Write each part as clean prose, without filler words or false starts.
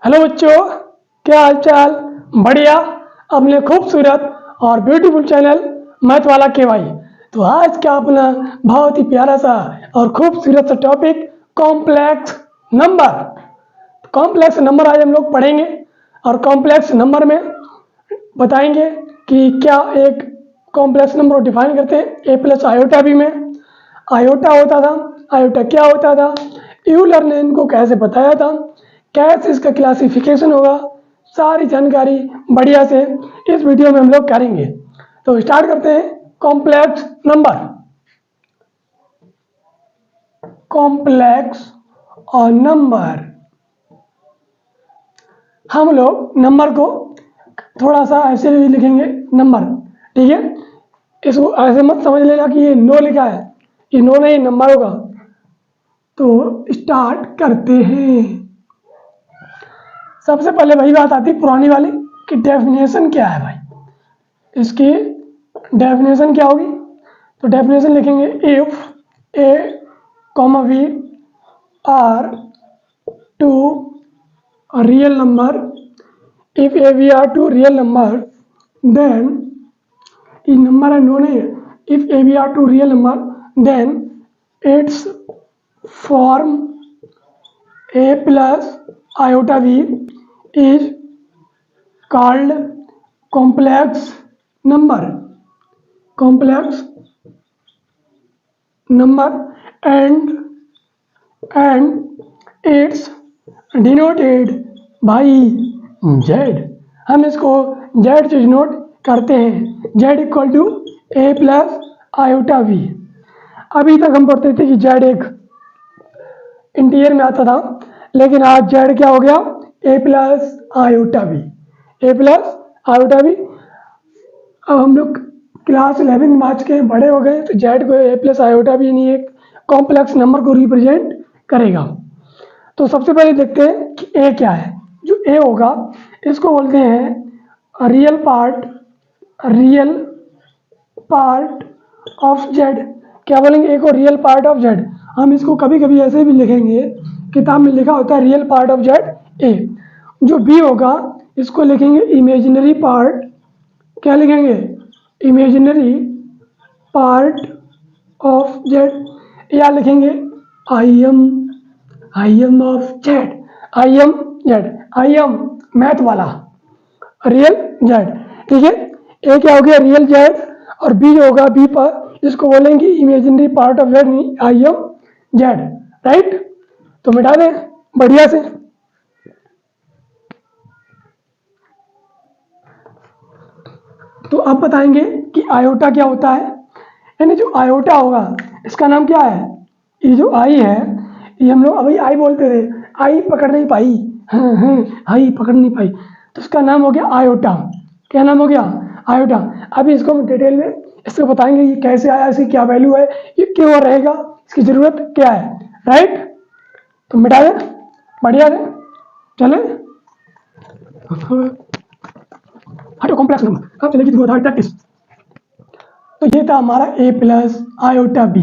Hello बच्चों, क्या हाल चाल? बढ़िया। अपने खूबसूरत और ब्यूटीफुल चैनल मैथ वाला केवाई। तो आज का अपना बहुत ही प्यारा सा और खूबसूरत सा topic complex number. Complex number आज हम लोग पढ़ेंगे और कॉम्प्लेक्स नंबर में बताएंगे कि क्या एक कॉम्प्लेक्स नंबर को डिफाइन करते हैं ए प्लस आयोटा बी में। आयोटा होता था, आयोटा क्या होता था, यूलर ने इनको कैसे बताया था, कैसे इसका क्लासिफिकेशन होगा, सारी जानकारी बढ़िया से इस वीडियो में हम लोग करेंगे। तो स्टार्ट करते हैं। Complex number. कॉम्प्लेक्स और नंबर, हम लोग नंबर को थोड़ा सा ऐसे भी लिखेंगे नंबर, ठीक है। इसको ऐसे मत समझ लेना कि ये नो लिखा है, ये नो नहीं नंबर होगा। तो स्टार्ट करते हैं। सबसे पहले वही बात आती है पुरानी वाली कि डेफिनेशन क्या है भाई। इसकी डेफिनेशन क्या होगी? तो डेफिनेशन लिखेंगे if a comma b are two real number, if a b are two real number then, ये नंबर है नो नहीं है, if a b are two real number then it's form a plus iota v is called complex number. Complex number and it's denoted by z. हम इसको z से denote करते हैं, z equal to a plus iota b. अभी तक हम पढ़ते थे कि z एक इंटीजर में आता था, लेकिन आज z क्या हो गया? ए प्लस आयोटा बी, ए प्लस आयोटा बी। अब हम लोग क्लास 11 मार्च के बड़े हो गए, तो z को ए प्लस आयोटा बी यानी एक कॉम्प्लेक्स नंबर को रिप्रेजेंट करेगा। तो सबसे पहले देखते हैं कि ए क्या है। जो ए होगा इसको बोलते हैं रियल पार्ट ऑफ z। क्या बोलेंगे? ए को रियल पार्ट ऑफ z। हम इसको कभी कभी ऐसे भी लिखेंगे, किताब में लिखा होता है रियल पार्ट ऑफ z ए। जो बी होगा इसको लिखेंगे इमेजिनरी पार्ट। क्या लिखेंगे? Imaginary part of z। या लिखेंगे I am of z, I am math वाला रियल z, ठीक है। ए क्या हो गया? Real z। और बी जो होगा बी पर इसको बोलेंगे imaginary part of z, I am z, right. तो मिटा दें बढ़िया से। तो अब बताएंगे कि आयोटा क्या होता है। यानी जो आयोटा होगा इसका नाम क्या है? ये जो आई है, ये हम लोग अभी आई बोलते थे, आई पकड़ नहीं पाई, आई पकड़ नहीं पाई, तो इसका नाम हो गया आयोटा। क्या नाम हो गया? आयोटा। अभी इसको हम डिटेल में इसको बताएंगे ये कैसे आया, इसकी क्या वैल्यू है, ये क्यों रहेगा, इसकी जरूरत क्या है, राइट। तो मिटा दें बढ़िया से, चले हटो कॉम्प्लेक्स नंबर। अब चलेगी प्रैक्टिस। तो ये था हमारा ए प्लस आयोटा बी।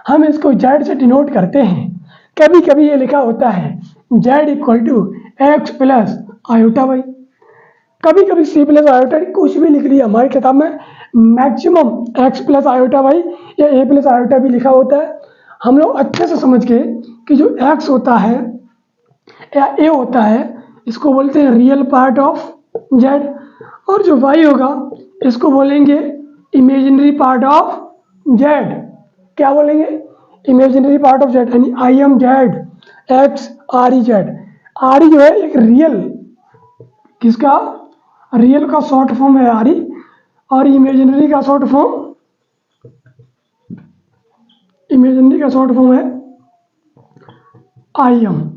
हम इसको जेड से डिनोट करते हैं। कभी कभी ये लिखा होता है z equal to x plus iota y. कभी कभी सी प्लस आयोटा कुछ भी लिख लिया, हमारी किताब में maximum x plus iota y या ए प्लस आयोटा भी लिखा होता है। हम लोग अच्छे से समझ के कि जो एक्स होता है या ए होता है इसको बोलते हैं रियल पार्ट ऑफ जेड, और जो वाई होगा इसको बोलेंगे इमेजिनरी पार्ट ऑफ जेड। क्या बोलेंगे? इमेजिनरी पार्ट ऑफ जेड, यानी I am Z x R E Z. R E जो है एक रियल, किसका? रियल का शॉर्ट फॉर्म है आर ई, और इमेजिनरी का शॉर्ट फॉर्म, इमेजिनरी का शॉर्ट फॉर्म है आई एम।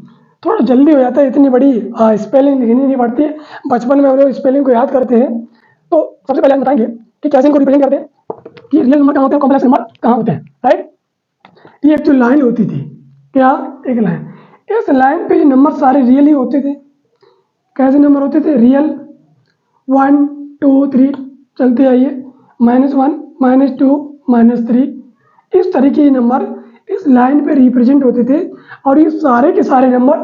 थोड़ा जल्दी हो जाता है, इतनी बड़ी स्पेलिंग लिखनी नहीं पड़ती है। बचपन में हम लोग स्पेलिंग को याद करते हैं। तो सबसे पहले हम बताएंगे कि कैसे इनको रिप्रेजेंट करते हैं, कि रियल नंबर कहाँ होते हैं, कॉम्प्लेक्स नंबर कहाँ होते हैं, राइट। ये एक जो लाइन होती थी, क्या? एक लाइन। इस लाइन पे ये नंबर सारे रियल ही होते थे। कैसे नंबर होते थे? रियल 1 2 3 चलते आइए, -1 -2 -3, इस तरीके के नंबर इस लाइन पे रिप्रेजेंट होते थे। और ये सारे के सारे नंबर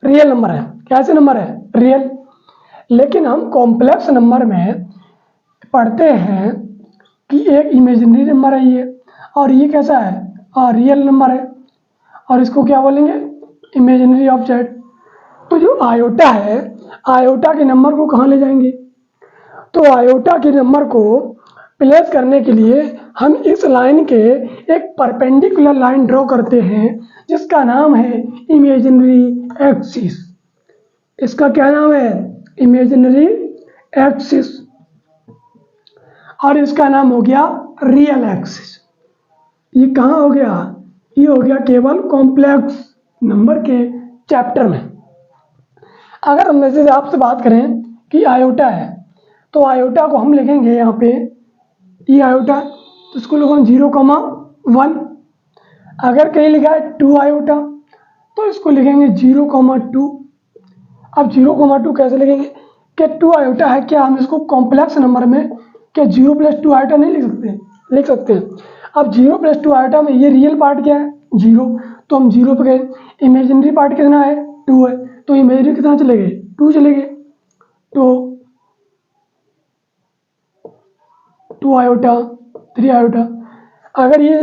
रियल नंबर है। कैसे नंबर है? रियल। लेकिन हम कॉम्प्लेक्स नंबर में पढ़ते हैं कि एक इमेजिनरी नंबर है ये, और ये कैसा है, रियल नंबर है, और इसको क्या बोलेंगे, इमेजिनरी ऑब्जेक्ट। तो जो आयोटा है, आयोटा के नंबर को कहाँ ले जाएंगे, तो आयोटा के नंबर को प्लेस करने के लिए हम इस लाइन के एक परपेंडिकुलर लाइन ड्रॉ करते हैं जिसका नाम है इमेजिनरी एक्सिस। इसका क्या नाम है, इमेजिनरी एक्सिस, और इसका नाम हो गया रियल एक्सिस। ये कहाँ हो गया, ये हो गया केवल कॉम्प्लेक्स नंबर के चैप्टर में। अगर हम जैसे आपसे बात करें कि आयोटा है, तो आयोटा को हम लिखेंगे यहाँ पे, ये आयोटा, तो इसको लिखो 0,1। अगर कहीं लिखा है 2 आयोटा, तो इसको लिखेंगे 0,2। अब 0,2 कैसे लिखेंगे, कि 2 आयोटा है, क्या हम इसको कॉम्प्लेक्स नंबर में क्या 0 + 2 आयोटा नहीं लिख सकते, लिख सकते हैं। अब 0 + 2 आयोटा में ये रियल पार्ट क्या है, 0, तो हम 0 पे गए। इमेजिनरी पार्ट कितना है, 2 है, तो इमेजिनरी कितना चले गए, 2 चले गए। तो 2 आयोटा, 3 आयोटा। अगर ये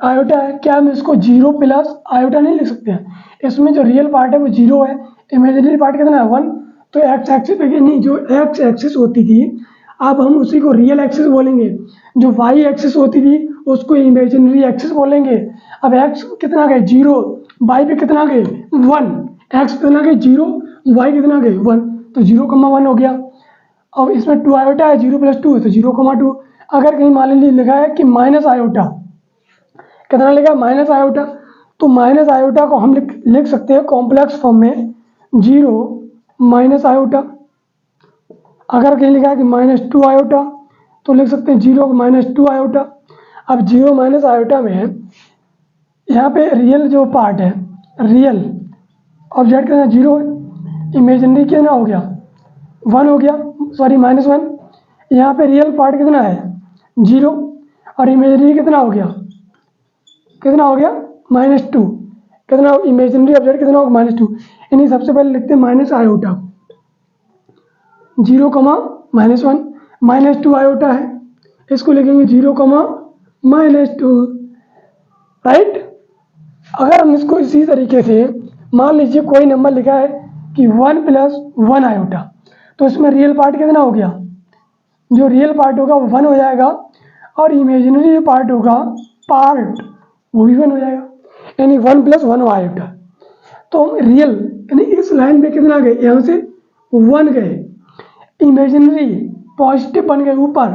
आयोटा है, क्या हम इसको 0 + आयोटा नहीं लिख सकते हैं, इसमें जो रियल पार्ट है वो 0 है, इमेजिनरी पार्ट कितना है 1। तो एक्स एक्सिस पे नहीं, जो एक्स एक्सिस होती थी अब हम उसी को रियल एक्सिस बोलेंगे, जो वाई एक्सिस होती थी उसको इमेजिनरी एक्सिस बोलेंगे। अब एक्स कितना गए 0, वाई पे कितना गए 1, एक्स कितना गए 0, वाई कितना गए 1, तो 0,1 हो गया। अब इसमें 2 आयोटा है, 0 + 2 है तो 0,2। अगर कहीं मान लीजिए लिखा है कि माइनस आयोटा, कितना लिखा है माइनस आयोटा, तो माइनस आयोटा को हम लिख सकते हैं कॉम्प्लेक्स फॉर्म में 0 - आयोटा। अगर कहीं लिखा है कि -2 आयोटा, तो लिख सकते हैं 0 - 2 आयोटा। अब 0 - आयोटा में यहाँ पे रियल जो पार्ट है, रियल ऑब्जेक्ट कितना 0 है, इमेजिनरी कितना हो गया 1 हो गया, सॉरी -1। यहाँ पे रियल पार्ट कितना है 0, और इमेजिनरी कितना हो गया, कितना हो गया -2। कितना इमेजिनरी ऑब्जेक्ट कितना होगा -2। यानी सबसे पहले लिखते हैं माइनस आयोटा, 0, -1, -2 आयोटा है, इसको लिखेंगे 0, -2, राइट। अगर हम इसको इसी तरीके से मान लीजिए कोई नंबर लिखा है कि 1 + 1 आयोटा, तो इसमें रियल पार्ट कितना हो गया, जो रियल पार्ट होगा वो 1 हो जाएगा, और इमेजिनरी पार्ट होगा पार्ट वो भी 1 हो जाएगा, यानी 1 + 1 आयोटा। तो हम रियल यानी इस लाइन पे कितना गए, यहाँ से 1 गए, इमेजिनरी पॉजिटिव बन गए ऊपर,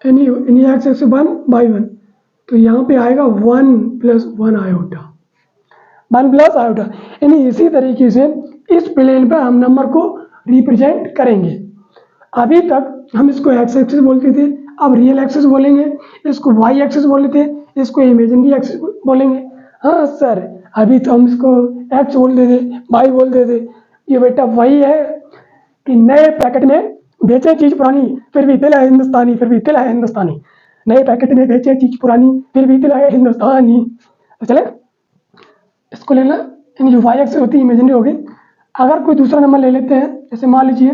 यानी एक्स एक्सिस 1/1, तो यहाँ पे आएगा 1 + 1 आयोटा, 1 + आयोटा। यानी इसी तरीके से इस प्लेन पर हम नंबर को रिप्रेजेंट करेंगे। अभी तक हम इसको एक्स एक्सिस बोलते थे, अब रियल एक्सिस बोलेंगे, इसको वाई एक्सिस बोले थे, इसको इमेजिनरी एक्सिस बोलेंगे। हाँ सर, अभी तो हम इसको एक्स बोलते थे, वाई बोलते थे। ये बेटा वही है कि नए पैकेट में बेचे चीज पुरानी, फिर भी दिल है हिंदुस्तानी, फिर भी दिल है हिंदुस्तानी। नए पैकेट में बेचे चीज पुरानी, फिर भी दिल है हिंदुस्तानी। तो चले इसको लेना, यानी जो वाई एक्सिस होती है इमेजिनरी होगी। अगर कोई दूसरा नंबर ले लेते हैं, जैसे मान लीजिए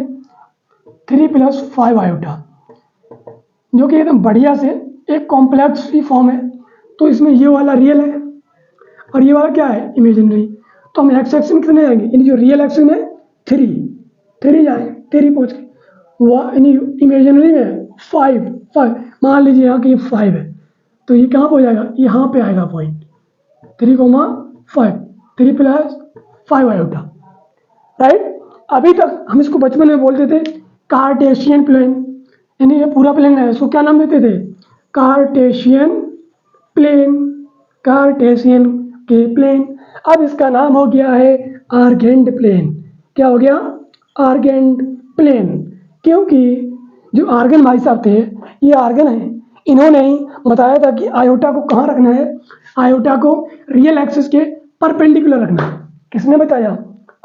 3 + 5 आयोटा, जो कि एकदम बढ़िया से एक कॉम्प्लेक्स ही फॉर्म है, तो इसमें ये वाला रियल है और ये वाला क्या है इमेजिनरी। तो हम एक्स एक्सिस में कितने जाएंगे, यानी जो रियल एक्सिस में 3 जाएंगे, 3 पहुँच गए, यानी इमेजिनरी में 5 मान लीजिए यहाँ की 5 है, तो ये कहाँ पर जाएगा, यहाँ पे आएगा पॉइंट 3,5, 3 + 5 आयोटा, राइट। अभी तक हम इसको बचपन में बोलते थे कार्टेशियन प्लेन, यानी ये पूरा प्लेन है, इसको क्या नाम देते थे, कार्टेशियन प्लेन, कार्टेशियन के प्लेन। अब इसका नाम हो गया है आर्गेंड प्लेन। क्या हो गया, आर्गेंड प्लेन, क्योंकि जो आर्गन भाई साहब थे, ये आर्गन है, इन्होंने ही बताया था कि आयोटा को कहाँ रखना है, आयोटा को रियल एक्सिस के परपेंडिकुलर रखना है। किसने बताया,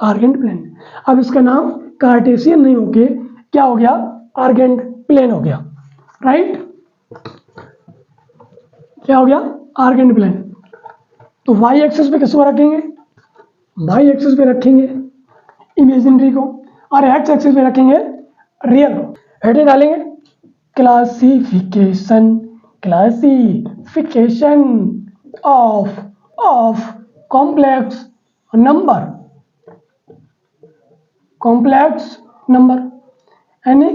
आर्गेंड प्लेन। अब इसका नाम कार्टेशियन नहीं होके क्या हो गया, आर्गेंड प्लेन हो गया, राइट। क्या हो गया, आर्गेंड प्लेन। तो वाई एक्सिस पे किसको रखेंगे, वाई एक्सिस पे रखेंगे इमेजिनरी को, और एक्स एक्सिस पे रखेंगे रियल। हेडिंग डालेंगे classification, classification of complex number, complex number यानी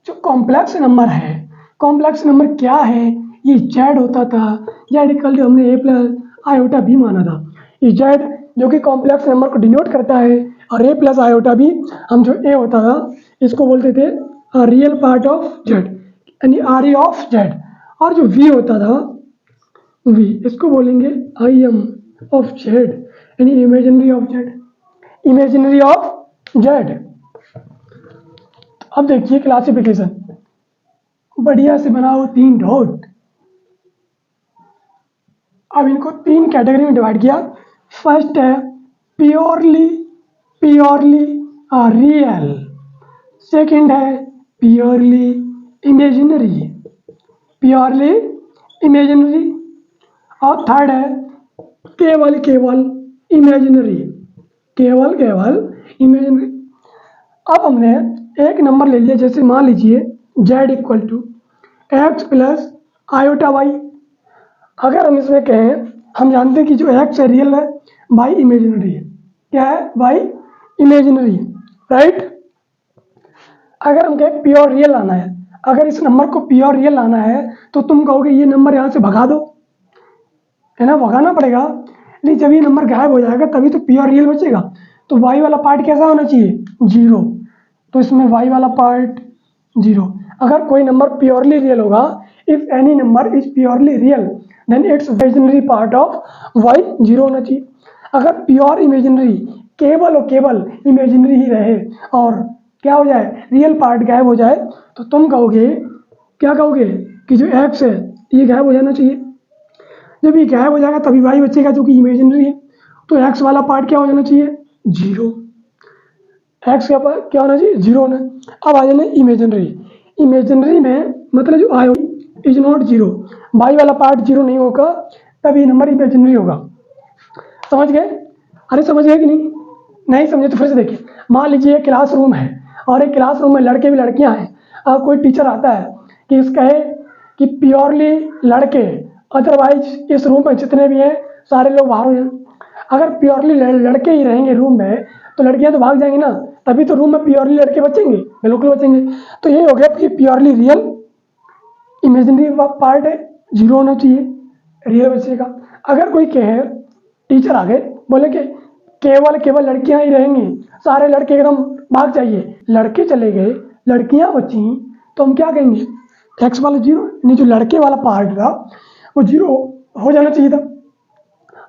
जो कॉम्प्लेक्स नंबर है, कॉम्प्लेक्स नंबर क्या है, ये जेड होता था, जेड इक्वल टू हमने ए प्लस आयोटा बी माना था। ये जेड जो कि कॉम्प्लेक्स नंबर को डिनोट करता है, और ए प्लस आयोटा बी हम जो ए होता था इसको बोलते थे रियल पार्ट ऑफ जेड यानी आर ए ऑफ जेड, और जो वी होता था वी इसको बोलेंगे आई एम ऑफ जेड यानी imaginary of Z, imaginary of Z. अब देखिए क्लासिफिकेशन बढ़िया से बनाओ 3 डॉट। अब इनको 3 कैटेगरी में डिवाइड किया। फर्स्ट है प्योरली रियल, सेकंड है प्योरली इमेजिनरी, और थर्ड है केवल इमेजिनरी, इमेजिनरी। अब हमने एक नंबर ले लिया, जैसे मान लीजिए z equal to x plus iota y. अगर हम इसमें कहें, हम जानते हैं कि जो x है रियल है, y इमेजिनरी है। क्या है? y imaginary, right. अगर हम कहें प्योर रियल लाना है, अगर इस नंबर को प्योर रियल लाना है तो तुम कहोगे ये नंबर यहाँ से भगा दो, है ना, भगाना पड़ेगा। नहीं, जब ये नंबर गायब हो जाएगा तभी तो प्योर रियल बचेगा। तो y वाला पार्ट कैसा होना चाहिए? 0। तो इसमें y वाला पार्ट 0। अगर कोई नंबर प्योरली रियल होगा, if any number is purely real then it's imaginary part of y 0 होना चाहिए। अगर प्योर इमेजिनरी केवल और केवल इमेजिनरी ही रहे और क्या हो जाए, रियल पार्ट गायब हो जाए, तो तुम कहोगे, क्या कहोगे कि जो x है ये गायब हो जाना चाहिए। जब ये गायब हो जाएगा तभी y बचेगा जो कि इमेजिनरी है। तो x वाला पार्ट क्या हो जाना चाहिए? 0। x का पार्ट क्या होना चाहिए? 0 होना। अब आ जाना इमेजिनरी। इमेजिनरी में मतलब जो आई इज नॉट 0, y वाला पार्ट 0 नहीं होगा तभी नंबर इमेजिनरी होगा। समझ गए? अरे समझ गए कि नहीं? नहीं समझे तो फिर से देखिए। मान लीजिए क्लासरूम है और एक क्लासरूम में लड़के भी लड़कियां हैं, और कोई टीचर आता है कि इस कहे कि प्योरली लड़के, अदरवाइज इस रूम में जितने भी हैं सारे लोग बाहर हो जाएं। अगर प्योरली लड़के ही रहेंगे रूम में तो लड़कियां तो भाग जाएंगी ना, तभी तो रूम में प्योरली लड़के बचेंगे, बिल्कुल बचेंगे। तो ये हो गया कि प्योरली रियल, इमेजिनरी पार्ट है 0 होना चाहिए, रियल बचेगा। अगर कोई कहे, टीचर आ गए बोले कि केवल लड़कियां ही रहेंगी, सारे लड़के एकदम भाग जाइए, लड़के चले गए लड़कियां बची, तो हम क्या कहेंगे? एक्स वाला 0 यानी जो लड़के वाला पार्ट था वो 0 हो जाना चाहिए था,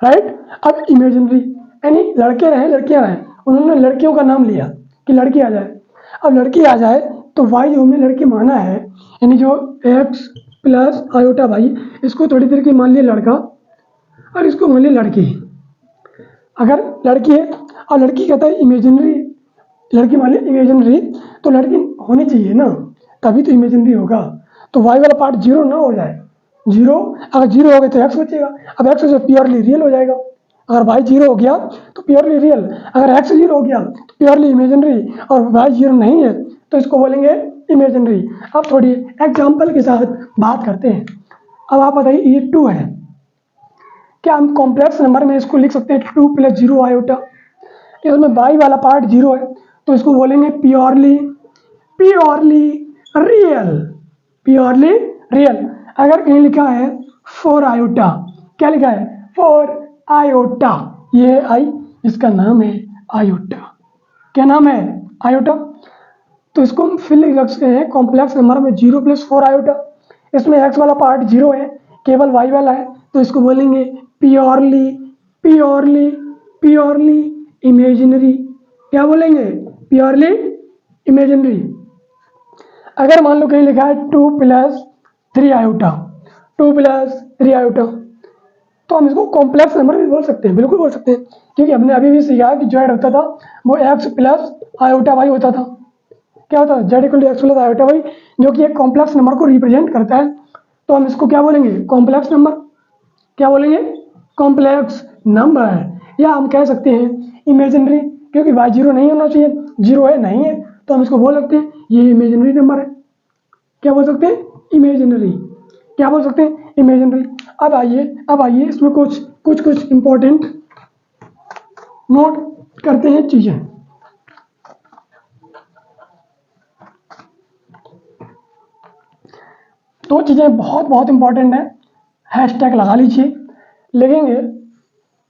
राइट। अब इमेजिनरी यानी लड़के रहे लड़कियां रहे, उन्होंने लड़कियों का नाम लिया कि लड़की आ जाए। अब लड़की आ जाए तो वाई जो हमने लड़की माना है, यानी जो एक्स प्लस आयोटा वाई, इसको थोड़ी देर के मान लिया लड़का और इसको मान लिया लड़की। अगर लड़की है और लड़की कहता है इमेजिनरी, लड़की मान लिया इमेजिनरी, तो लड़की होनी चाहिए ना, तभी तो इमेजिनरी होगा। तो वाई वाला पार्ट 0 ना हो जाए, 0 अगर 0 हो गया तो एक्स बचेगा। अब एक्स जो प्योरली रियल हो जाएगा। अगर वाई 0 हो गया तो प्योरली रियल, अगर एक्स 0 हो गया तो प्योरली इमेजिनरी, और वाई 0 नहीं है तो इसको बोलेंगे इमेजिनरी। अब थोड़ी एग्जाम्पल के साथ बात करते हैं। अब आप बताइए ये 2 है, क्या हम कॉम्प्लेक्स नंबर में इसको लिख सकते हैं 2 + 0 आयोटा? इसमें वाई वाला पार्ट 0 है तो इसको बोलेंगे प्योरली रियल। अगर कहीं लिखा है 4 आयोटा, क्या लिखा है? 4 आयोटा, ये आई, इसका नाम है आयोटा। क्या नाम है? आयोटा। तो इसको हम फिर लिख सकते हैं कॉम्प्लेक्स नंबर में 0 + 4 आयोटा। इसमें एक्स वाला पार्ट 0 है, केवल वाई वाला है, तो इसको बोलेंगे प्योरली इमेजिनरी। क्या बोलेंगे? Purely imaginary. अगर मान लो कहीं लिखा है 2 + 3 आयोटा, 2 + 3 आयोटा, तो हम इसको कॉम्प्लेक्स नंबर भी बोल सकते हैं, बिल्कुल बोल सकते हैं, क्योंकि हमने अभी भी सीखा कि जेड होता था वो एक्स प्लस आयोटा वाई होता था। क्या होता है? Z equal to x plus iota y, जो कि एक कॉम्प्लेक्स नंबर को रिप्रेजेंट करता है। तो हम इसको क्या बोलेंगे? Complex number. क्या बोलेंगे? Complex number. या हम कह सकते हैं इमेजिनरी, क्योंकि वाई 0 नहीं होना चाहिए, 0 है नहीं है, तो हम इसको बोल सकते हैं ये इमेजिनरी नंबर है। क्या बोल सकते हैं? इमेजिनरी। क्या बोल सकते हैं? इमेजिनरी। अब आइए इसमें कुछ इंपॉर्टेंट नोट करते हैं चीजें। दो चीजें बहुत इंपॉर्टेंट है, हैशटैग लगा लीजिए, लिखेंगे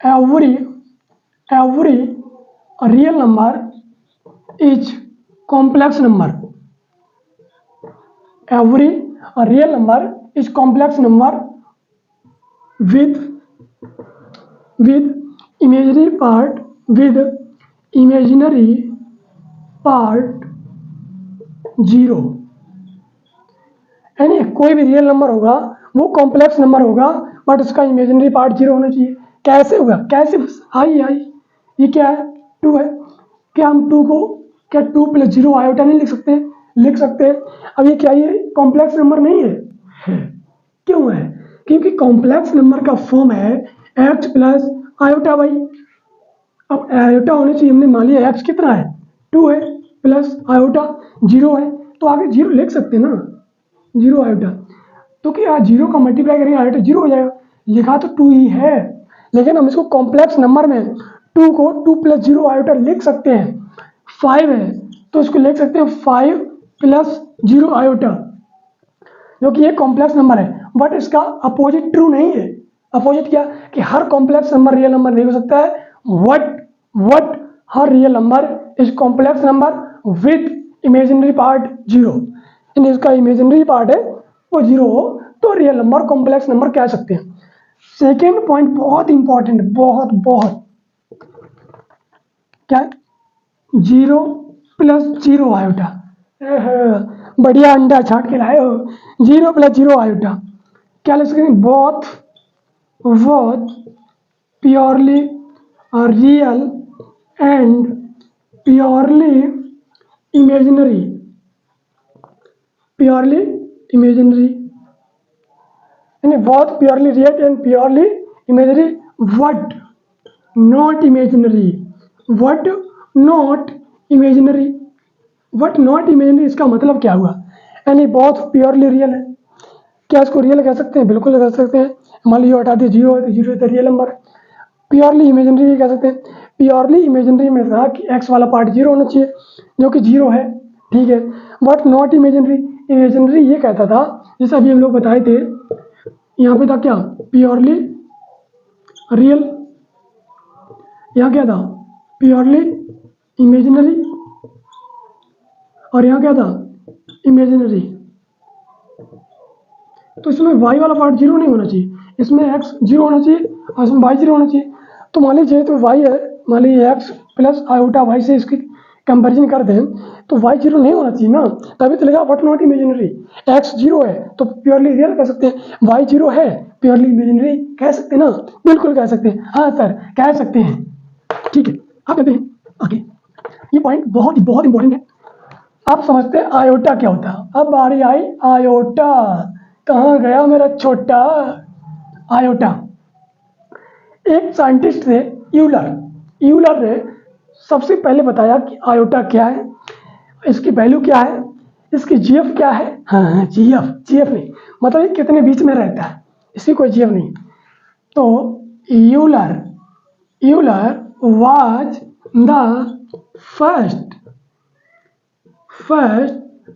every real number is complex number. Every real number is complex number with imaginary part 0। यानी कोई भी रियल नंबर होगा वो कॉम्प्लेक्स नंबर होगा बट उसका इमेजिनरी पार्ट 0 होना चाहिए। कैसे होगा? कैसे? आई ये क्या है? 2 है। क्या हम 2 को क्या 2 + 0 आयोटा नहीं लिख सकते? लिख सकते हैं। अब ये क्या, ये कॉम्प्लेक्स नंबर नहीं है? क्यों है? क्योंकि कॉम्प्लेक्स नंबर का फॉर्म है x + आयोटा y। अब आयोटा होने चाहिए, हमने मान लिया x कितना है? 2 है, प्लस आयोटा 0 है, तो आगे 0 लिख सकते हैं ना, 0 आयोटा। तो क्या 0 का मल्टीप्लाई करेंगे आयोटा 0 हो जाएगा। लिखा तो 2 ही है, लेकिन हम इसको कॉम्प्लेक्स नंबर में 2 को 2 + 0 आयोटा लिख सकते हैं। 5 है तो इसको लिख सकते हैं 5 + 0 आयोटा, जो कि एक कॉम्प्लेक्स नंबर है। बट इसका अपोजिट ट्रू नहीं है। अपोजिट क्या? कि हर कॉम्प्लेक्स नंबर रियल नंबर नहीं हो सकता है। What her real number is complex number with imaginary part 0। यानी इसका इमेजिनरी पार्ट है वो 0 हो तो रियल नंबर कॉम्प्लेक्स नंबर कह सकते हैं। सेकेंड पॉइंट बहुत इंपॉर्टेंट, बहुत क्या? 0 + 0 आयोटा। बढ़िया अंडा छाट के लाए हो। 0 + 0 आयोटा क्या लिख सकते हैं? Both purely real and purely imaginary. यानी both purely real and purely imaginary. What not imaginary इसका मतलब क्या हुआ? यानी बोथ प्योरली रियल है। क्या इसको रियल कह सकते हैं? बिल्कुल कह सकते हैं। मान लीजिए हटा दिए 0 है तो 0 तो रियल नंबर है। प्योरली इमेजिनरी भी कह सकते हैं। प्योरली इमेजिनरी में था कि x वाला पार्ट 0 होना चाहिए, जो कि 0 है, ठीक है। बट नॉट इमेजिनरी ये कहता था, जैसे अभी हम लोग बताए थे, यहाँ पे था क्या? Purely real. यहाँ क्या था? Purely imaginary. और यहाँ क्या था? इमेजिनरी। तो इसमें y वाला पार्ट 0 नहीं होना चाहिए, इसमें x 0 होना चाहिए और इसमें y 0 होना चाहिए। तो मान लीजिए तो y है, मान लीजिए x + आयोटा y से इसकी कंपैरिजन करते हैं तो y 0 नहीं होना चाहिए ना, तभी तो लगा बट नॉट इमेजिनरी। x 0 है तो प्योरली रियल कह सकते हैं, y 0 है प्योरली इमेजिनरी कह सकते हैं ना? बिल्कुल कह सकते हैं। हाँ सर कह सकते हैं, ठीक है। आप कहते हैं आगे, ये पॉइंट बहुत इंपॉर्टेंट है। आप समझते हैं आयोटा क्या होता है? अब बारी आई आयोटा। कहाँ गया मेरा छोटा आयोटा? एक साइंटिस्ट थे यूलर ने सबसे पहले बताया कि आयोटा क्या है, इसकी वैल्यू क्या है, इसकी जीएफ क्या है। हाँ जीएफ नहीं, मतलब ये कितने बीच में रहता है, इसकी कोई जीएफ नहीं। तो Euler was the first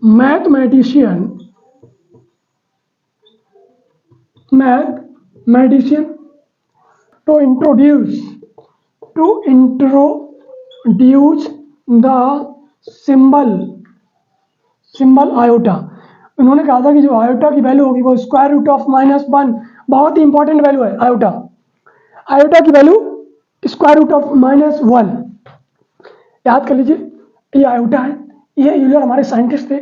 mathematician to introduce the symbol iota। उन्होंने कहा था कि जो आयोटा की वैल्यू होगी वो √(-1)। बहुत ही इंपॉर्टेंट वैल्यू है आयोटा की वैल्यू √(-1)। याद कर लीजिए, ये आयोटा है, ये यूलर हमारे साइंटिस्ट थे,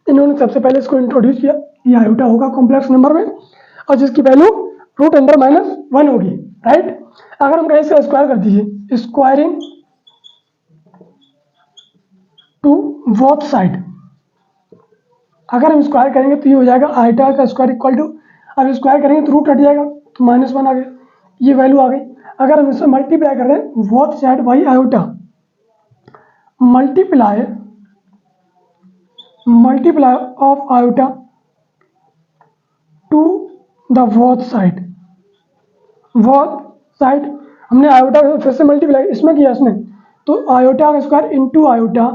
इन्होंने सबसे पहले इसको इंट्रोड्यूस किया। ये आयोटा होगा कॉम्प्लेक्स नंबर में और जिसकी वैल्यू √(-1) होगी, राइट। अगर हम कहें इसका स्क्वायर कर दीजिए, स्क्वायरिंग टू बोथ साइड, अगर हम स्क्वायर करेंगे तो ये हो जाएगा आयोटा का स्क्वायर इक्वल टू, अब स्क्वायर करेंगे तो रूट हट जाएगा तो -1 आ गया, ये वैल्यू आ गई। अगर हम इसमें मल्टीप्लाई कर रहे हैं both side by iota, multiply multiply of iota to the both side. Both side हमने आयोटा फिर से मल्टीप्लाई इसमें किया इसमें, तो आयोटा का square into iota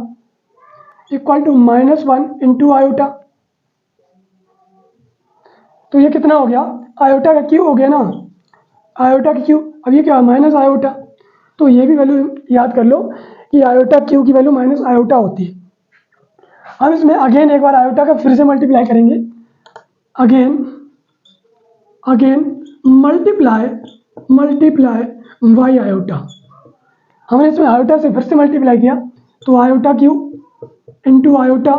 equal to -1 into iota. तो ये कितना हो गया, आयोटा का क्यू हो गया ना, आयोटा की क्यू। अब ये क्या है, माइनस आयोटा। तो ये भी वैल्यू याद कर लो कि आयोटा क्यू की वैल्यू माइनस आयोटा होती है। हम इसमें अगेन एक बार आयोटा का फिर से मल्टीप्लाई करेंगे, अगेन मल्टीप्लाई वाई आयोटा। हमने इसमें आयोटा से फिर से मल्टीप्लाई किया, तो iota cube into iota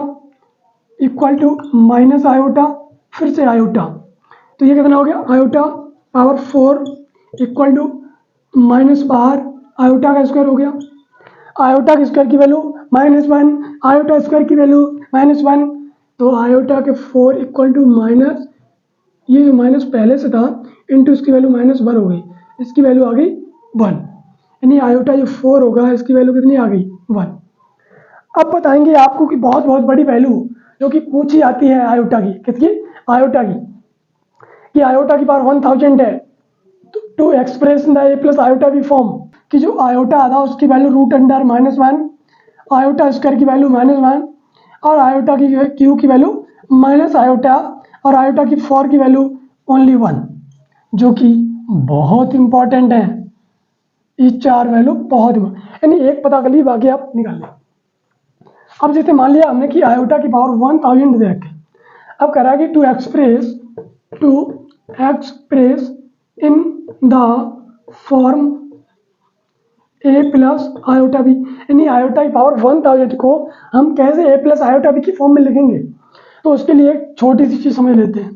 equal to minus iota फिर से आयोटा। तो ये कितना हो गया, iota power 4 equal to minus बाहर आयोटा का स्क्वायर हो गया। आयोटा के स्क्वायर की वैल्यू -1, आयोटा स्क्वायर की वैल्यू -1, तो आयोटा के 4 इक्वल टू माइनस, ये जो माइनस पहले से था इंटू इसकी वैल्यू -1 हो गई, इसकी वैल्यू आ गई 1, यानी आयोटा जो 4 होगा इसकी वैल्यू कितनी आ गई, 1। अब बताएंगे आपको कि बहुत बहुत बड़ी वैल्यू जो कि पूछी जाती है आयोटा की, किसकी, आयोटा की, कि आयोटा की पावर 1000 है। To express in the a plus iota b form, कि जो आयोटा आता है उसकी वैल्यू √(-1), आयोटा स्क्वायर की वैल्यू -1 और आयोटा की क्यू की वैल्यू माइनस आयोटा और आयोटा की 4 की वैल्यू ओनली 1, जो कि बहुत इंपॉर्टेंट है। ये 4 वैल्यू बहुत, यानी एक पता कर ली, बाकी आप निकाल लें। अब जैसे मान लिया हमने कि आयोटा की पावर 1000 दे रखे, अब कह रहा है कि to express in the form a plus iota b, यानी आयोटा की पावर 1000 को हम कैसे ए प्लस आयोटा बी की फॉर्म में लिखेंगे। तो उसके लिए एक छोटी सी चीज़ समझ लेते हैं।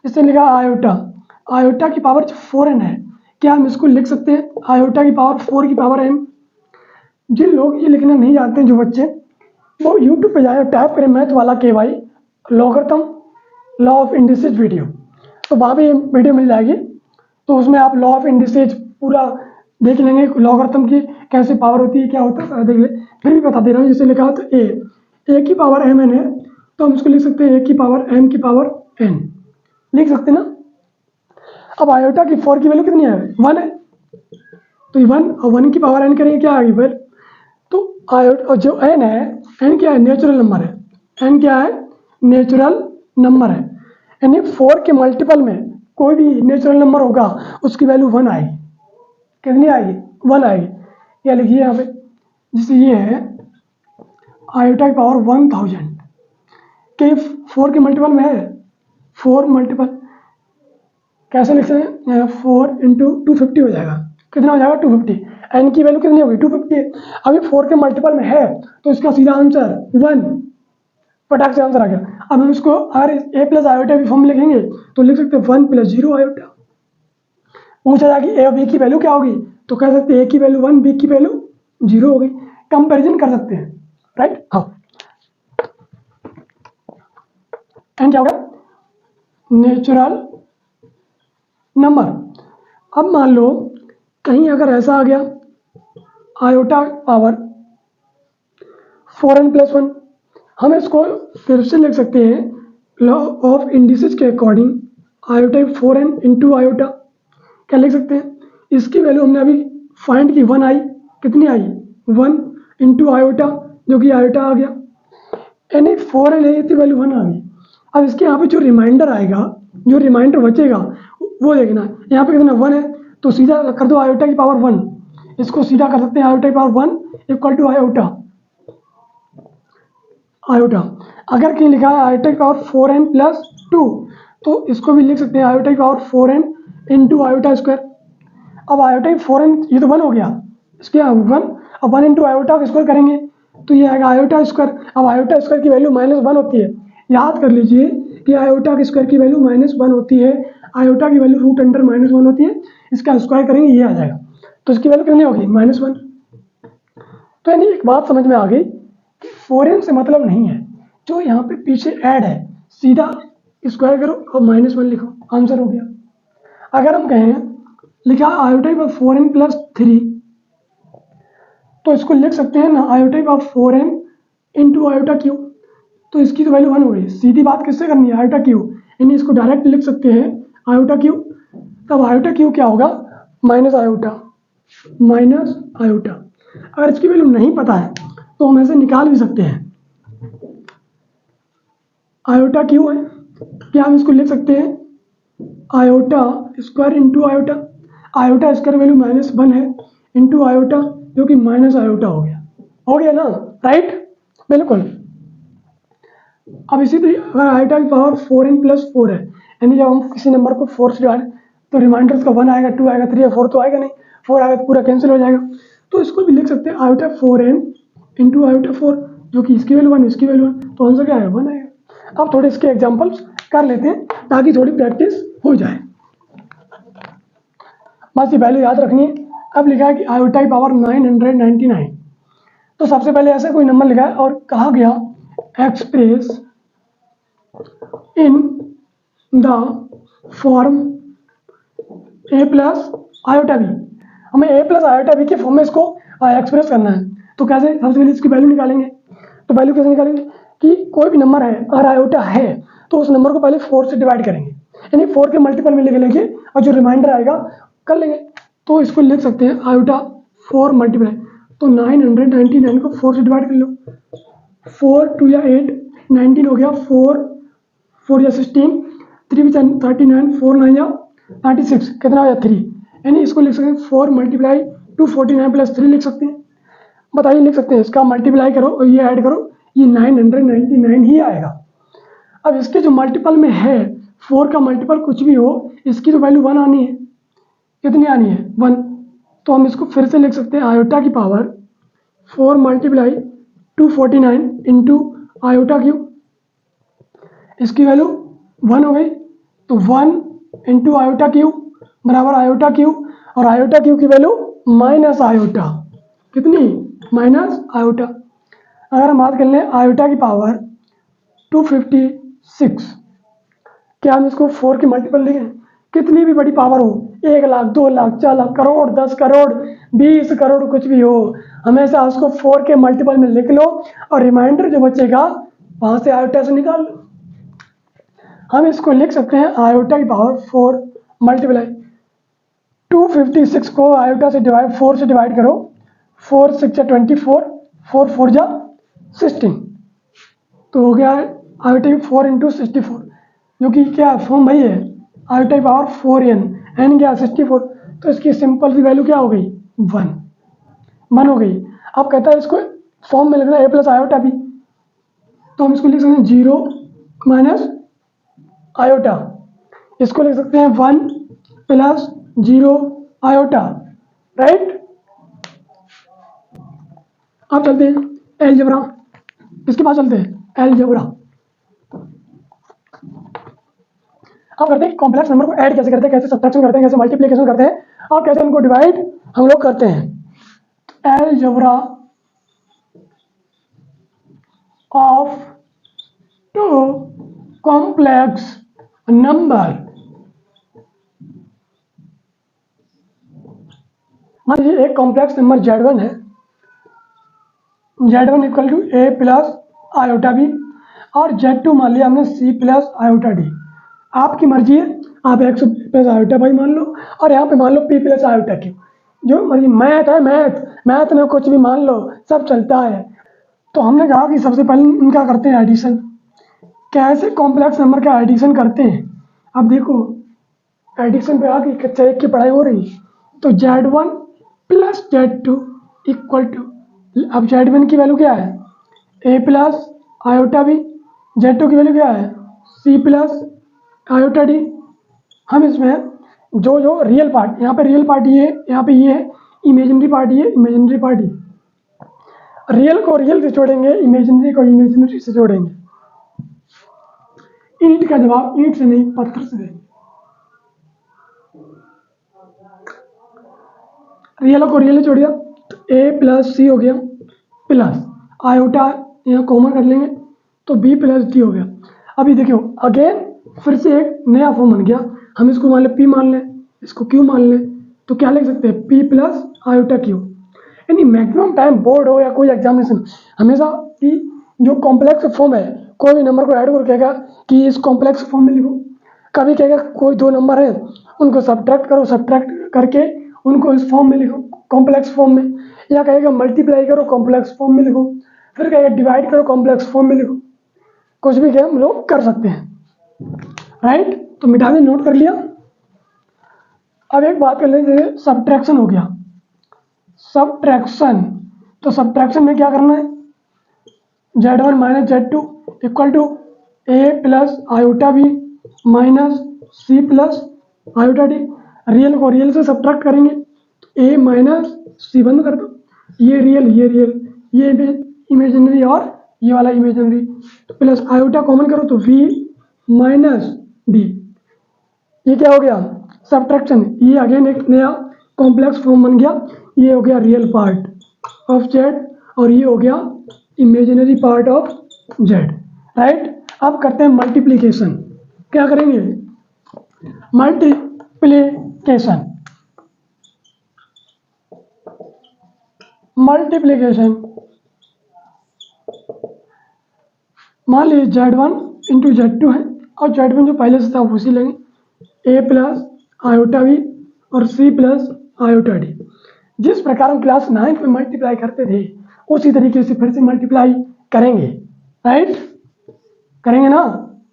इससे लिखा आयोटा की पावर 4n है, क्या हम इसको लिख सकते हैं आयोटा की पावर 4 की पावर n। जिन लोग ये लिखना नहीं जानते हैं, जो बच्चे, वो यूट्यूब पे जाए, टाइप करें मैथ वाला KY logarithm law of indices video, तो वहाँ भी वीडियो मिल जाएगी। तो उसमें आप लॉ ऑफ इंडिसेज पूरा देख लेंगे, लॉगरिथम की कैसे पावर होती है, क्या होता है, सारा देख ले। फिर भी बता दे रहा हूँ, जैसे लिखा हो तो ए की पावर mn है, तो हम इसको लिख सकते हैं a की पावर m की पावर n, लिख सकते हैं ना। अब आयोटा की 4 की वैल्यू कितनी है, 1 है, तो 1 और 1 की पावर n करेंगे, क्या आ गई फिर, तो आयोटा जो n है, n क्या है, नेचुरल नंबर है, n क्या है, नेचुरल नंबर है, यानी 4 के मल्टीपल में कोई भी नेचुरल नंबर होगा उसकी वैल्यू 1 आएगी। कितनी आएगी, 1 आएगी। या लिखिए यहाँ पे, जैसे ये है आयोटा की पावर 1000 के 4 के मल्टीपल में है, 4 मल्टीपल कैसे लिख सकते हैं, 4 इंटू 250 हो जाएगा, कितना हो जाएगा, 250। एन की वैल्यू कितनी होगी, 250 है। अभी 4 के मल्टीपल में है तो इसका सीधा आंसर 1, फटाक से आंसर आ गया। अब हम इसको अगर ए प्लस आयोटा की फॉर्म लिखेंगे तो लिख सकते हैं 1 + 0 आयोटा। पूछा जाए कि ए और बी की वैल्यू क्या होगी, तो कह सकते हैं ए की वैल्यू 1, बी की वैल्यू 0 हो गई। कंपैरिजन कर सकते हैं, राइट। हाँ, एन क्या होगा, नेचुरल नंबर। अब मान लो कहीं अगर ऐसा आ गया आयोटा पावर 4n + 1, हम इसको फिर से लिख सकते हैं लॉ ऑफ इंडिसेज के according, iota 4n into iota, क्या लिख सकते हैं, इसकी वैल्यू हमने अभी फाइंड की, 1 आई, कितनी आई, 1 इंटू आयोटा, जो कि आयोटा आ गया, यानी 4n है, इसकी वैल्यू 1 आ गई। अब इसके यहाँ पे जो रिमाइंडर आएगा, जो रिमाइंडर बचेगा वो देखना, यहाँ पे कितना 1 है, तो सीधा कर दो आयोटा की पावर 1, इसको सीधा कर सकते हैं आयोटा की पावर 1 इक्वल टू आयोटा। अगर कहीं लिखा है आयोटा की पावर 4n + 2, तो इसको भी लिख सकते हैं आयोटा की power 4n into iota square. अब आयोटा की 4n, ये तो 1 हो गया, इसके 1, अब 1 इंटू आयोटा का स्क्वायर करेंगे तो ये आएगा आयोटा स्क्वायर। अब आयोटा स्क्वायर की वैल्यू -1 होती है, याद कर लीजिए कि आयोटा के स्क्वायर की वैल्यू -1 होती है, आयोटा की वैल्यू √(-1) होती है, इसका स्क्वायर करेंगे ये आ जाएगा, तो इसकी वैल्यू कितनी होगी, -1। तो यानी एक बात समझ में आ गई कि 4n से मतलब नहीं है, जो यहाँ पे पीछे ऐड है सीधा स्क्वायर करो और -1 लिखो, आंसर हो गया। अगर हम कहें लिखा आयोटा की पावर 4n + 3, तो इसको लिख सकते हैं ना आयोटा की power 4n into iota Q, तो इसकी तो वैल्यू 1 हो गई। सीधी बात किससे करनी है, आयोटा क्यू, यानी इसको डायरेक्ट लिख सकते हैं आयोटा क्यू। तब आयोटा क्यू क्या होगा, माइनस आयोटा। अगर इसकी वैल्यू नहीं पता है तो हम ऐसे निकाल भी सकते हैं, आयोटा क्यू है, क्या हम इसको लिख सकते हैं iota square into iota. Iota square value -1 है इंटू आयोटा, जो कि माइनस आयोटा हो गया ना, राइट, बिल्कुल। अब इसी तरीके अगर आयोटा की पावर 4n + 4 है, यानी जब हम किसी नंबर को 4 से डिवाइड, तो रिमाइंडर्स का 1 आएगा, 2 आएगा, 3 या 4 तो आएगा नहीं, 4 आएगा तो पूरा कैंसिल हो जाएगा। तो इसको भी लिख सकते हैं आयोटा 4n इंटू आयोटा 4, जो कि इसकी वैल्यू 1, इसकी वैल्यू 1, तो आंसर क्या आएगा 1 आएगा। अब थोड़े इसके एग्जाम्पल्स कर लेते हैं ताकि थोड़ी प्रैक्टिस हो जाए, बस ये वैल्यू याद रखनी है। अब लिखा है कि आयोटा की पावर 999, तो सबसे पहले ऐसे कोई नंबर लिखा है और कहा गया express in the form a plus iota b. हमें a प्लस आयोटा बी के फॉर्म में इसको एक्सप्रेस करना है। तो कैसे, सबसे पहले इसकी वैल्यू निकालेंगे। तो वैल्यू कैसे निकालेंगे कि कोई भी नंबर है अगर आयोटा है तो उस नंबर को पहले 4 से डिवाइड करेंगे, यानी 4 के मल्टीपल में लिख लेंगे और जो रिमाइंडर आएगा कर लेंगे। तो इसको लिख सकते हैं आयोटा 4 मल्टीप्लाई, तो 999 को 4 से डिवाइड कर लो, 4 2 या 8, 19 हो गया, 4 या 16, 3 39, 4 9 या 96, कितना हो गया 3, यानी इसको लिख सकते हैं 4 × 249 + 3 लिख सकते हैं। बताइए, लिख सकते हैं, इसका मल्टीप्लाई करो और ये ऐड करो, ये 999 ही आएगा। अब इसके जो मल्टीपल में है, 4 का मल्टीपल कुछ भी हो, इसकी तो वैल्यू 1 आनी है। कितनी आनी है 1, तो हम इसको फिर से लिख सकते हैं आयोटा की पावर 4 × 249 इंटू आयोटा क्यू, इसकी वैल्यू 1 हो गई, तो 1 इंटू आयोटा क्यू बराबर आयोटा क्यू, और आयोटा क्यू की वैल्यू माइनस आयोटा, कितनी माइनस आयोटा। अगर हम बात कर लें आयोटा की पावर 256, क्या हम इसको 4 के मल्टीपल लिखें, कितनी भी बड़ी पावर हो, 1 लाख 2 लाख 4 लाख करोड़ 10 करोड़ 20 करोड़ कुछ भी हो, हमेशा उसको 4 के मल्टीपल में लिख लो और रिमाइंडर जो बचेगा वहां से आयोटा से निकाल लो। हम इसको लिख सकते हैं आयोटा की पावर 4 मल्टीप्लाई 256 को आयोटा से 4 से डिवाइड करो, 4 6 या 24, 4 4 जा 16, तो हो गया आयोटा की 4 × 64, जो कि क्या फॉर्म भाई है आयोटा की पावर 4n, n क्या 64, तो इसकी सिंपल सी वैल्यू क्या हो गई 1 हो गई। अब कहता है इसको फॉर्म में लिखना a प्लस आयोटा भी, तो हम इसको लिख सकते हैं 0 माइनस आयोटा, इसको लिख सकते हैं 1 + 0 आयोटा, राइट। अब चलते हैं अलजेब्रा, इसके पास चलते हैं अलजेब्रा। अब करते हैं कॉम्प्लेक्स नंबर को ऐड कैसे करते हैं, कैसे सब्ट्रैक्शन करते हैं, कैसे मल्टीप्लिकेशन करते हैं और कैसे उनको डिवाइड हम लोग करते हैं। अलजेब्रा ऑफ 2 कॉम्प्लेक्स नंबर, मान लीजिए एक कॉम्प्लेक्स नंबर Z1 है, Z1 = a plus iota B, और Z2 मान लिया हमने c प्लस आयोटा डी। आपकी मर्जी है, आप x प्लस आयोटा वाई मान लो और यहाँ पे मान लो p प्लस आयोटा क्यू, जो मर्जी। मैथ है, मैथ में कुछ भी मान लो, सब चलता है। तो हमने कहा कि सबसे पहले इनका करते हैं एडिशन। कैसे कॉम्प्लेक्स नंबर का एडिशन करते हैं, अब देखो एडिशन पे आके कक्षा 1 की पढ़ाई हो रही, तो Z1 + Z2 = अब Z1 की वैल्यू क्या है a plus iota B, Z2 की वैल्यू क्या है c प्लस आयोटा डी। हम इसमें जो रियल पार्ट, यहाँ पे रियल पार्ट ये, यहाँ पे ये है, इमेजिनरी पार्ट ये, इमेजिनरी पार्ट ये, रियल को रियल से जोड़ेंगे, इमेजिनरी को इमेजिनरी से जोड़ेंगे। ईंट का जवाब ईंट से नहीं पत्थर से देंगे। रियल को रियल जोड़ दिया तो a + c हो गया, प्लस आयोटा यहाँ कॉमन कर लेंगे तो b + d हो गया। अभी देखियो अगेन फिर से एक नया फॉर्म बन गया, हम इसको मान लें p मान लें, इसको q मान लें, तो क्या लिख सकते हैं p + आयोटा q। यानी मैक्सिमम टाइम बोर्ड हो या कोई एग्जामिनेशन, हमेशा कि जो कॉम्प्लेक्स फॉर्म है कोई भी नंबर को ऐड करके कहेगा कि इस कॉम्प्लेक्स फॉर्म में लिखो, कभी कहेगा कोई दो नंबर है उनको सब्ट्रैक्ट करो, सब्ट्रैक्ट करके उनको इस फॉर्म में लिखो कॉम्प्लेक्स फॉर्म में, या कहेगा मल्टीप्लाई करो कॉम्प्लेक्स फॉर्म में लिखो, फिर कहेगा डिवाइड करो कॉम्प्लेक्स फॉर्म में लिखो, कुछ भी हम लोग कर सकते हैं, राइट। तो मिटा दें, नोट कर लिया। अब एक बात कर लें, जैसे सब्ट्रैक्शन हो गया, सब्ट्रैक्शन, तो सब्ट्रैक्शन में क्या करना है, z1 minus z2 equal to a plus iota b minus c plus iota d. Real को रियल से सब्ट्रैक्ट करेंगे तो a माइनस सी बंद कर दो, ये रियल ये रियल, ये इमेजिनरी और ये वाला इमेजिनरी, तो प्लस आयोटा कॉमन करो तो v माइनस डी। ये क्या हो गया, सब्ट्रैक्शन। ये अगेन एक नया कॉम्प्लेक्स फॉर्म बन गया, ये हो गया रियल पार्ट ऑफ z और ये हो गया imaginary part of z, right. अब करते हैं मल्टीप्लिकेशन। क्या करेंगे, मल्टीप्लिकेशन, मल्टीप्लिकेशन मान लीजिए z1 इंटू z2 है और z1 जो पहले से था उसी लेंगे, a प्लस आयोटा बी और c प्लस आयोटा डी। जिस प्रकार हम क्लास 9 में मल्टीप्लाई करते थे उसी तरीके से फिर से मल्टीप्लाई करेंगे, राइट। करेंगे ना,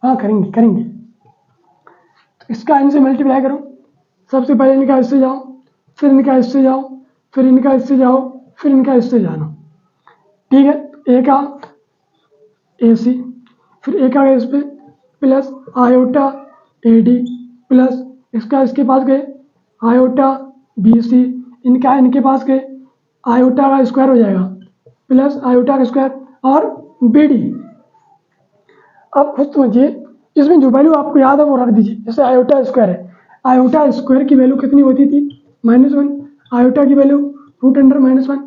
हाँ करेंगे करेंगे। तो इसका इनसे मल्टीप्लाई करो, सबसे पहले इनका इससे जाओ, फिर इनका इससे जाओ, फिर इनका इससे जाओ, फिर इनका इससे जाना, ठीक है। ए का ए सी, फिर ए का इस पे plus iota A D plus इसका इसके पास गए आयोटा बी सी, इनका इनके पास गए आयोटा का स्क्वायर हो जाएगा प्लस आयोटा का स्क्वायर और बी डी। अब खुद समझिए, इसमें जो वैल्यू आपको याद है वो रख दीजिए। जैसे आयोटा स्क्वायर है, आयोटा स्क्वायर की वैल्यू कितनी होती थी, -1, आयोटा की वैल्यू √1,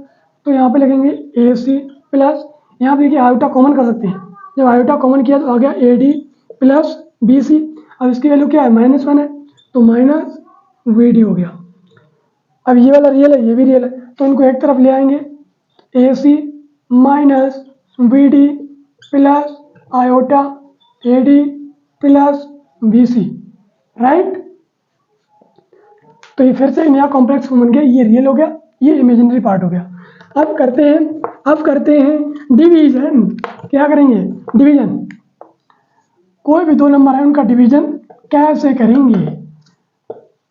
तो यहाँ पे लिखेंगे ए सी प्लस, यहाँ पे देखिए आयोटा कॉमन कर सकते हैं, जब आयोटा कॉमन किया तो आ गया a D plus B c. अब इसकी वैल्यू क्या है, -1 है तो माइनस वी डी हो गया। अब ये वाला रियल है, ये भी रियल है, तो इनको एक तरफ ले आएंगे, A C minus V D plus iota A D plus B C, right. तो ये फिर से नया कॉम्प्लेक्स फॉर्म बन गया, ये रियल हो गया, ये इमेजिनरी पार्ट हो गया। अब करते हैं डिवीजन। क्या करेंगे, डिवीजन। कोई भी दो नंबर है उनका डिवीजन कैसे करेंगे,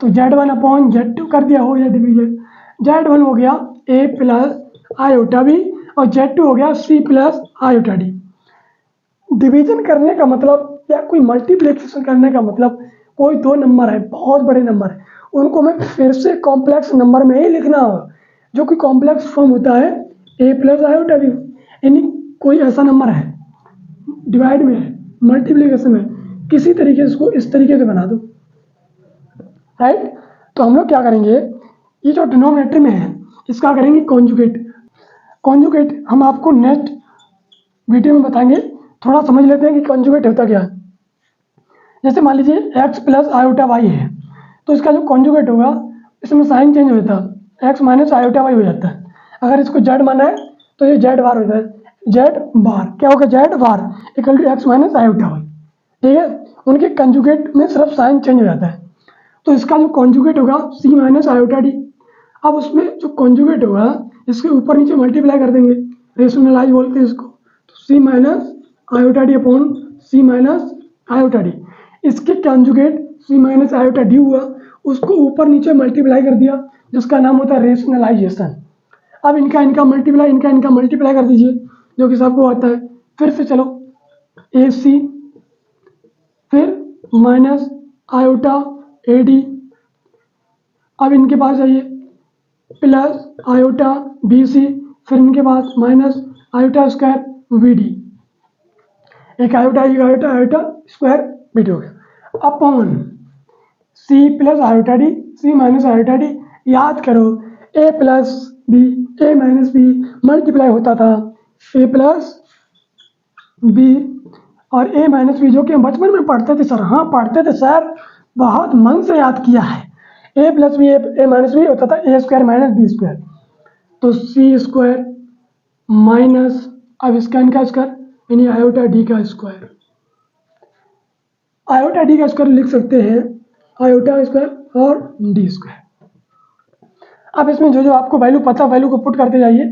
तो z1 अपॉन z2 कर दिया, हो गया डिवीजन। z1 हो गया a प्लस आयोटा बी और z2 हो गया c plus iota D. Division करने का मतलब या कोई मल्टीप्लिकेशन करने का मतलब, कोई दो नंबर है बहुत बड़े नंबर है, उनको मैं फिर से कॉम्प्लेक्स नंबर में ही लिखना होगा, जो कि कॉम्प्लेक्स फॉर्म होता है a प्लस आयोटा बी। यानी कोई ऐसा नंबर है डिवाइड में है, मल्टीप्लिकेशन में, किसी तरीके से इसको इस तरीके से बना दो, राइट। तो हम लोग क्या करेंगे, ये जो डिनोमिनेटर में है इसका करेंगे कॉन्जुगेट। कॉन्जुगेट हम आपको नेक्स्ट वीडियो में बताएंगे, थोड़ा समझ लेते हैं कि कॉन्जुगेट होता क्या है। जैसे मान लीजिए x प्लस आयोटा वाई है, तो इसका जो कॉन्जुगेट होगा इसमें साइन चेंज हो जाता है, x माइनस आयोटा वाई हो जाता है। अगर इसको z माना है तो ये z बार हो जाता है, z बार क्या होगा, z bar equal to x minus iota y, ठीक है। उनके कॉन्जुगेट में सिर्फ साइन चेंज हो जाता है, तो इसका जो कॉन्जुगेट होगा c माइनस आयोटा डी। अब उसमें जो कॉन्जुगेट होगा इसके ऊपर नीचे मल्टीप्लाई कर देंगे, रेशनलाइज बोलते हैं इसको, तो c minus iota D upon c minus iota D. इसके conjugate c minus iota D हुआ, उसको ऊपर नीचे मल्टीप्लाई कर दिया, जिसका नाम होता है रेशनलाइजेशन। अब इनका मल्टीप्लाई कर दीजिए, जो कि सबको आता है। फिर से चलो ए सी फिर माइनस आयोटा ए डी, अब इनके पास आइए प्लस आयोटा बी सी, फिर इनके पास minus iota square V D, एक आयोटा स्क्वायर वी डी हो गया, upon C plus iota D, C minus iota D. याद करो A plus B, A minus B multiply होता था ए प्लस बी और ए माइनस बी, जो कि हम बचपन में पढ़ते थे सर। हाँ पढ़ते थे सर, बहुत मन से याद किया है। ए plus B, A minus B होता था ए स्क्वायर माइनस बी स्क्वायर, तो सी स्क्वायर माइनस, अब इसका इनका स्क्वायर यानी आयोटा डी का स्क्वायर। आयोटा डी का स्क्वायर लिख सकते हैं आयोटा स्क्वायर और डी स्क्वायर। अब इसमें जो जो आपको वैल्यू पता वैल्यू को पुट करते जाइए।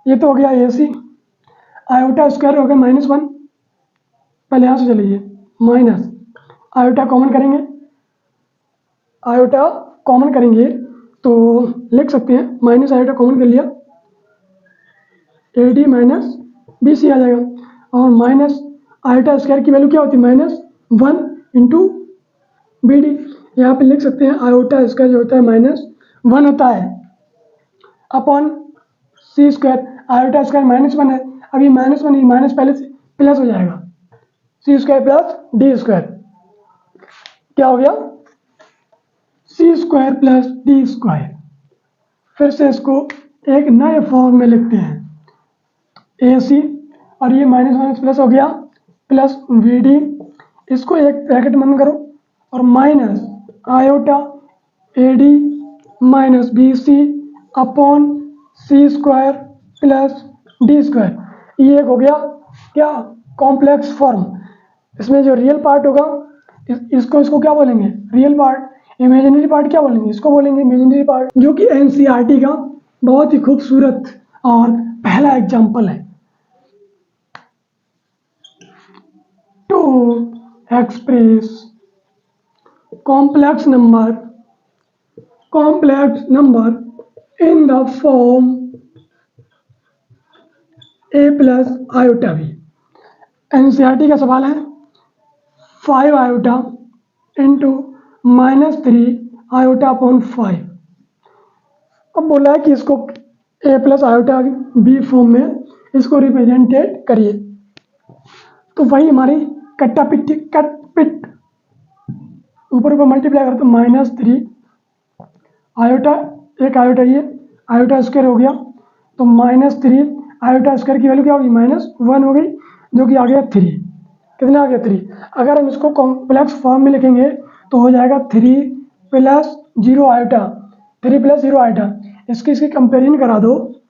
ये तो हो गया ए सी, आयोटा स्क्वायर हो गया -1, पहले यहाँ से चलिए माइनस आयोटा कॉमन करेंगे, आयोटा कॉमन करेंगे तो लिख सकते हैं माइनस आयोटा कॉमन कर लिया, A D minus B C आ जाएगा। और माइनस आयोटा स्क्वायर की वैल्यू क्या होती है -1 इंटू बी डी। यहाँ पे लिख सकते हैं आयोटा स्क्वायर जो होता है -1 होता है upon c square. Iota square -1 है, अभी -1 ही माइनस पहले से प्लस हो जाएगा, सी स्क्वायर प्लस डी स्क्वायर क्या हो गया सी स्क्वायर प्लस डी स्क्वायर। फिर से इसको एक नए फॉर्म में लिखते हैं ए सी और ये माइनस प्लस हो गया प्लस वी डी, इसको एक ब्रैकेट बंद करो और minus iota A D minus B c upon c square plus d square. ये एक हो गया क्या कॉम्प्लेक्स फॉर्म। इसमें जो रियल पार्ट होगा इसको क्या बोलेंगे रियल पार्ट, इमेजिनरी पार्ट क्या बोलेंगे इसको बोलेंगे इमेजिनरी पार्ट, जो कि एनसीईआरटी का बहुत ही खूबसूरत और पहला एग्जाम्पल है। To express complex number in the form a plus iota b। NCERT का सवाल है 5 आयोटा इंटू -3 आयोटा अपॉन 5। अब बोला है कि इसको a plus iota b form में इसको रिप्रेजेंटेड करिए। तो वही हमारी कट पिट ऊपर मल्टीप्लाई करते -3 आयोटा, एक आयोटा ये आयोटा स्क्वायर हो गया तो -3 आयोटा स्क्वायर की वैल्यू क्या होगी -1 हो गई, जो कि आ गया 3। कितना आ गया 3। अगर हम इसको कॉम्प्लेक्स फॉर्म में लिखेंगे तो हो जाएगा 3 + 0 आयोटा, 3 + 0 आयोटा। इसकी कंपेरिजन करा दो,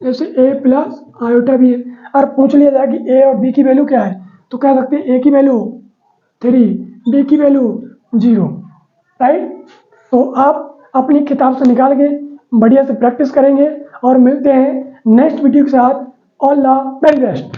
जैसे a प्लस आयोटा भी है। और पूछ लिया जाए कि a और b की वैल्यू क्या है तो कह सकते हैं a की वैल्यू 3, b की वैल्यू 0, राइट। तो आप अपनी किताब से निकाल के बढ़िया से प्रैक्टिस करेंगे और मिलते हैं नेक्स्ट वीडियो के साथ। All the very best.